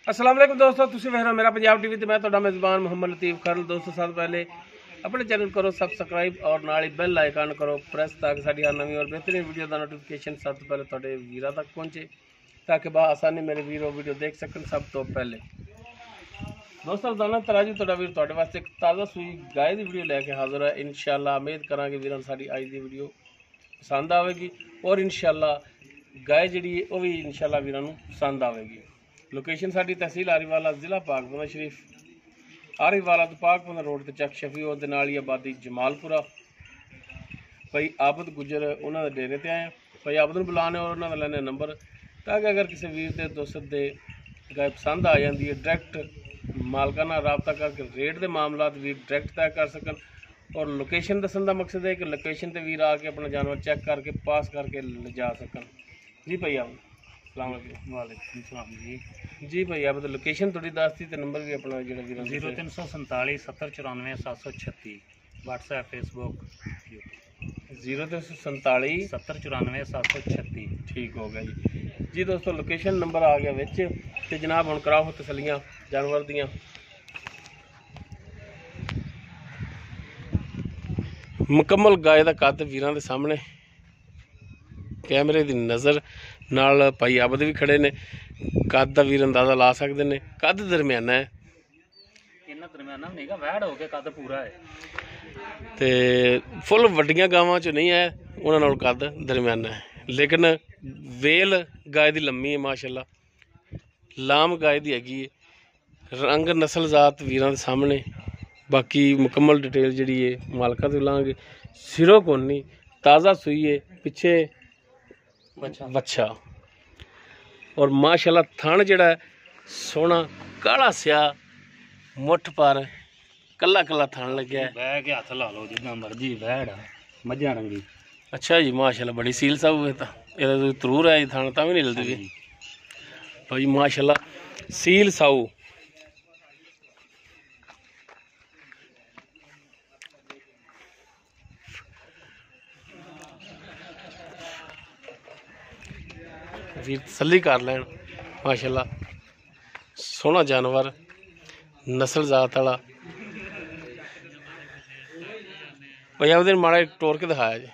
अस्सलाम वालेकुम दोस्तों, तुसी वेख रहे हो मेरा पंजाब टीवी ते मैं तुहाडा मेज़बान मोहम्मद लतीफ़ खरल। दोस्तों सब पहले अपने चैनल करो सब्सक्राइब और नाल ही बेल आइकन करो प्रेस ताकि साडी हर नवी और बेहतरीन वीडियो का नोटिफिकेशन सब तो पहले तुहाडे वीरां तक पहुँचे ताकि आसानी मेरे वीर वीडियो देख सकन सब तो पहले। दोस्तों रोजाना तरह जी तुहाडा वीर तुहाडे वास्ते एक ताज़ा सूई गाय की वीडियो लैके हाजिर है। इंशाअल्लाह उम्मीद करांगे वीरां साडी अज की वीडियो पसंद आएगी और इंशाअल्लाह गाय जी वो भी इंशाअल्लाह वीरां नूं पसंद आएगी। लोकेशन साडी तहसील आरीवाला जिला पाकपुरा शरीफ, आरीवाला तो पाकपुरा रोड ते चक शफी और नाली आबादी जमालपुरा। भाई आबद गुजर उन्होंने डेरे ते आए, भाई आबद नूं बुलाने और उन्होंने लैने नंबर ताकि अगर किसी वीर के दोस्त दे गाय पसंद आ जाती है डायरैक्ट मालका नाल रबता करके रेट के मामला वीर डायरैक्ट तय कर सकन। और लोकेशन दसन का मकसद है कि लोकेशन ते वीर आके अपना जानवर चेक करके पास करके ले जा सकन। जी भाई आप वालेकुम सलाम जी भाई आप लोकेशन थोड़ी दसती तो नंबर भी अपना जो 0347 70 94 736 व्हाट्सएप फेसबुक 0347 70 94 736 ठीक हो गया जी। दोस्तों लोकेशन नंबर आ गया विच ते जनाब हुण कराओ तसलियां जानवर दियां। मुकम्मल गाय का कद वीरां दे सामने कैमरे की नज़र नाल भाई आबद भी खड़े ने। कद का वीर अंदाजा ला सकते हैं, कद दरम्याना है, दरम्याना नहीं वैड़ हो गया, कद पूरा है ते फुल वड्डियां गावां चो नहीं है, उन्हां नाल कद दरम्याना है। लेकिन वेल गाय दी लम्मी है माशाअल्लाह, लाम गाय दी हैगी है, रंग नस्ल जात वीरां दे सामने। बाकी मुकम्मल डिटेल जिहड़ी है मालका तो लांगे। सिरों कोनी ताज़ा सूई है, पिछे बच्चा और माशाअल्लाह थन जिहड़ा सोहना काला स्या मुठ पर कला कला थन लग्या बह के हथ ला लो जितना मर्जी वैड़ मझा रंगी। अच्छा जी माशाअल्लाह बड़ी सील साहब है, तो तरूर है थन ता भी नहीं हिलदी भाई माशाअल्लाह सील साऊ। वीर तसल्ली कर लैन माशाअल्लाह सोहना जानवर नस्ल जात वाला। भाई आप माड़ा टोर के दिखाया जी।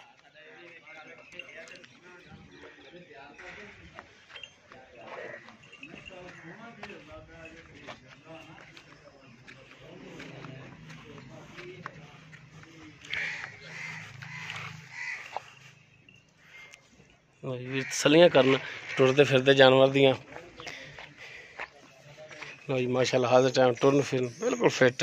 तसलियां करन टुरते फिरते जानवर दियां भाई माशाअल्लाह हर टाइम टुरन फिरन बिल्कुल फिट।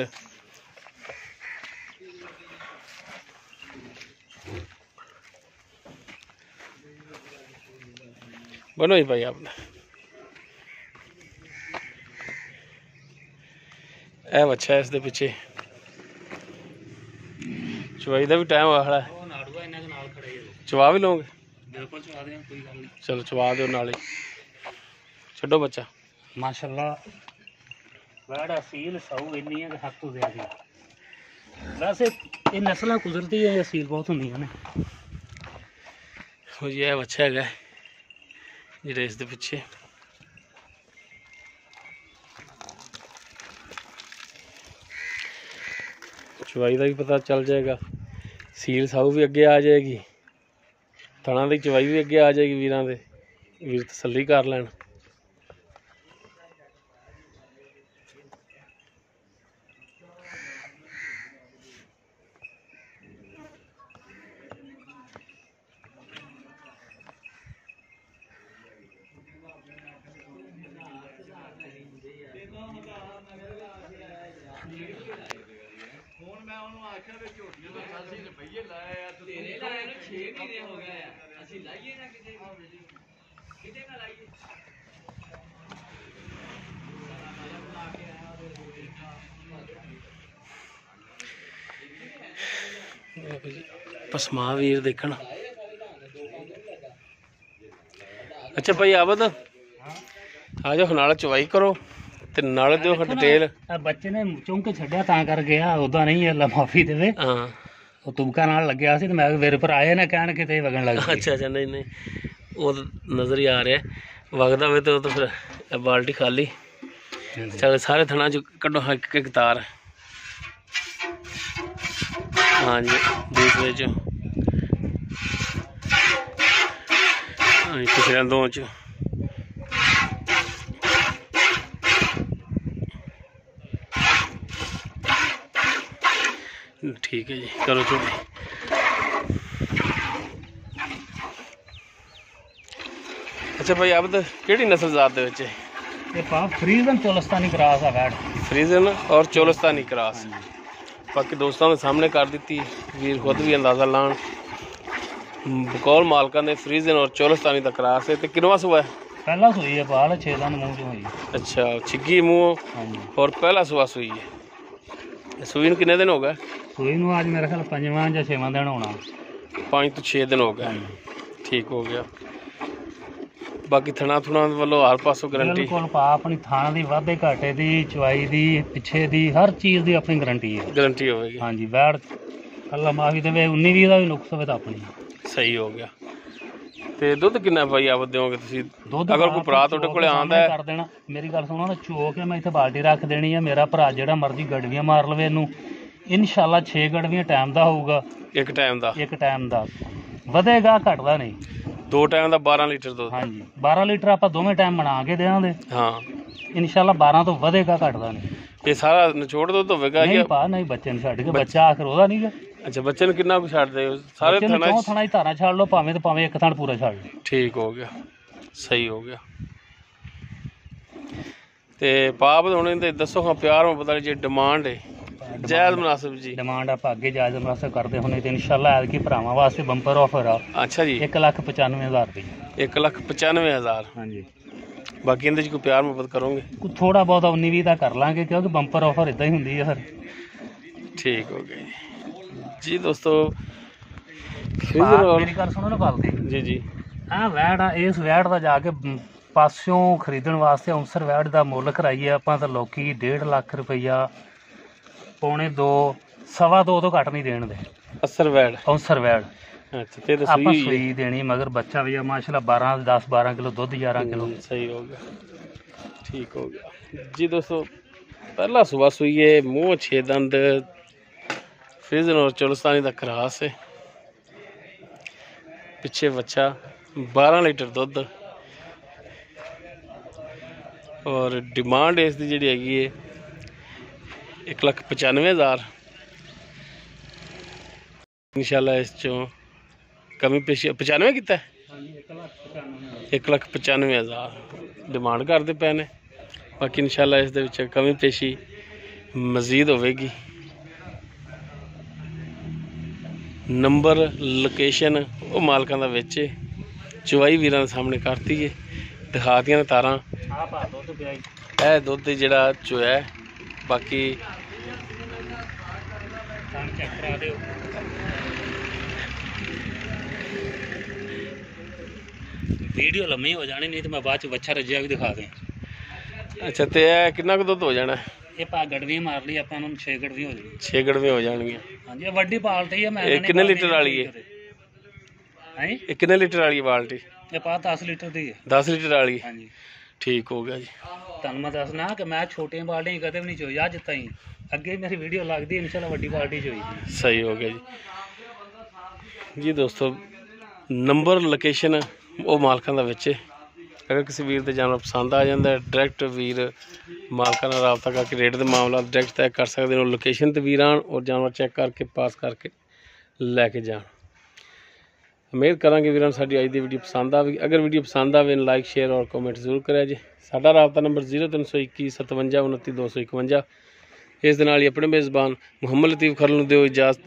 बनो जी भाई आपने ए अच्छा है, इसके पिछे चवाई का भी टाइम आ खड़ा है, चवा भी लोगे चलो चवा दो नाले छो बच्चा। माशाअल्लाह वैड़ असील साऊ इन्नी है कि हक तो दिया सी। वैसे ये नस्ल कुदरती है, असील बहुत होंगी ने। ये बच्चा है जेह्ड़े इसके पिछे चवाई का भी पता चल जाएगा, सील साऊ भी अगे आ जाएगी, थणा की चवाई भी अगे आ जाएगी। वीरां दे वीर तसल्ली कर लैन। पसमा वीर देखना। अच्छा भाई आबद आ जाओ नाल चवाई करो ते नाल दिओ डिटेल। बच्चे ने चौंके छड्या तां कर गया, उदा नहीं अल्लाह माफी देवे। हां ਉਹ ਤੁਬਕਾ ਨਾਲ ਲੱਗਿਆ ਸੀ ਤੇ ਮੈਂ ਮੇਰੇ ਪਰ ਆਏ ਨਾ ਕਹਿਣ ਕਿਤੇ ਵਗਣ ਲੱਗ ਗਈ। अच्छा अच्छा नहीं नहीं वो नज़र ही आ रहा है, वगदा हुए तो फिर बाल्टी खाली चलो सारे थना च कड्डो एक एक तार। हाँ जी दूसरे च पिछले दो च ठीक है जी। करो चोटी। अच्छा भाई अब तो केड़ी नस्ल जात दे विच ये पा फ्रीजन चोलस्तानी क्रॉस है वैड। फ्रीजन और चोलस्तानी क्रॉस। बाकी दोस्तों ने सामने कर दी, वीर खुद भी अंदाज़ा लान। बकौल मालका ने फ्रीजन और चोलस्तानी का क्रॉस है। तो किनवा सुआ है? पहला सुई है बाल 6 दिन मुंह जो हुई। अच्छा छिग्गी मुँह और पहला सुआ सुई है। सुई ਨੂੰ कितने दिन हो गए? सुई ਨੂੰ आज मेरे ख्याल 5वां ਜਾਂ 6वां दिन होना। 5 ਤੋਂ 6 दिन हो गए। ठीक हो गया। बाकी थना थुना वालों हर पासों गारंटी बिल्कुल पा अपनी थाना दी वाधे घाटे दी चवाई दी पिछे दी हर चीज़ दी अपनी गारंटी है। गारंटी होगी। हाँ जी वैड अल्लाह माफी देवे 19-20 का भी नुक्स होवे तो अपनी सही हो गया। ते दुध किन्ना भाई आप दोगे तुसी? दुध अगर कोई भरा तुहाडे कोले आंदा है कर देना। मेरी गल सुनो ना चो के मैं इत्थे बाल्टी रख देनी है। मेरा भरा जेड़ा मर्जी गड़वियां मार लवे इनू इंशाल्लाह 6 गड़वियां टाइम दा होऊगा। एक टाइम दा ਵਧੇਗਾ ਘਟਦਾ नहीं। 2 टाइम ਦਾ 12 लीटर दुध। हाँ जी 12 लीटर आप दोवें टाइम बना के देंगे। हाँ इंशाल्लाह 12 तो ਵਧੇਗਾ घटदा नहीं। ये सारा निचोड़ दुध होवेगा नहीं पा नहीं बच्चे ने छड़ के बच्चा आखिर ओदा नहीं गा। अच्छा बच्चे ने कितना कुछ छड़ दे सारे थना ही धारा छड़ लो भावें तो भावें एक थन पूरा छड़ लो। ठीक हो गया सही हो गया। ते पाप होने ते दसो हाँ प्यार मोहब्बत वाली जी डिमांड है जायज़ मुनासिब जी। डिमांड आप अगे जायज़ मुनासिब करते होने तो इंशाल्लाह ऐतकी भरावां वास्ते बंपर ऑफर आ। अच्छा जी 1,95,000 रुपये। 1,95,000। हाँ जी बाकी इहदे च कोई प्यार मोहब्बत करोगे? थोड़ा बहुत 19-20 का कर लांगे क्योंकि बंपर ऑफर इदा ही होंगी है सर। ठीक हो गया जी दोस्तों। मेरी गल सुनो ना पालती जी जी हाँ वैड आ इस वैड का जाके पासों खरीदण वास्ते औंसर वैड का मुल कराइए आपां तो लोग 1.5 लाख रुपया 1.25 2.25 तो घट नहीं देण दे। असर वैड औंसर वैड अच्छा ते आपां सूई देनी मगर बच्चा भी माशाल्लाह 10-12 किलो दुध 11 किलो। सही हो गया ठीक हो गया जी दोस्तों। पहला सुबह सुई है मुँह 6 दंद फ्रीजन और चोलस्तानी का क्रॉस है। पिछे बच्चा 12 लीटर दुध और डिमांड इसकी जी हैगी है 1,95,000। इंशाल्लाह इस चों कमी पेशी 95 कितना 1,95,000 डिमांड करते पे ने। बाकी इंशाल्लाह इस दे विच कमी पेशी मजीद होगी। नंबर लोकेशन वो मालकां दा विच चवाई वीरां दे सामने करती है दिखातियां ने तारां ए दुध जिहड़ा चोया। बाकी वीडियो लम्मी हो जानी नहीं तो मैं बाद बच्चा रजिया भी दिखा दें। अच्छा तो कितना दुध हो जाना? ये पा गड़वी मार ली आप 6 गड़वी हो जाएगी। 6 गड़वी हो जाएंगी। हाँ जी वड्डी बाल्टी है। मैं कितने लीटर वाली है? कितने लीटर वाली बाल्टी? ये पा 10 लीटर दी है। 10 लीटर वाली। हाँ जी ठीक हो गया जी। तुहानू मैं दसना कि मैं छोटियां बाल्टियां कदे भी नहीं चोई अज ताईं अगे मेरी वीडियो लगती इंशाल्लाह वड्डी बाल्टी चोई। सही हो गया जी दोस्तों। नंबर लोकेशन वो मालकां दा विच अगर किसी वीर दे जानवर पसंद आ जाता है डायरैक्ट वीर मालकां नाल राबता करके रेट दे मामला डायरैक्ट तय कर सकते हैं। लोकेशन ते वीर आन और जानवर चेक करके पास करके लैके जान। उम्मीद करांगे वीरां साडी अज दी वीडियो पसंद आवेगी। अगर वीडियो पसंद आवे लाइक शेयर और कमेंट जरूर करें जी। साडा राबता नंबर 0321 57 29 251। इस दे नाल ही अपने मेज़बान मुहम्मद लतीफ़ खरल नूं दिओ इजाज़त।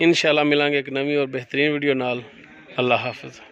इंशाअल्लाह मिलांगे एक नवीं और बेहतरीन वीडियो नाल। अल्लाह हाफिज़।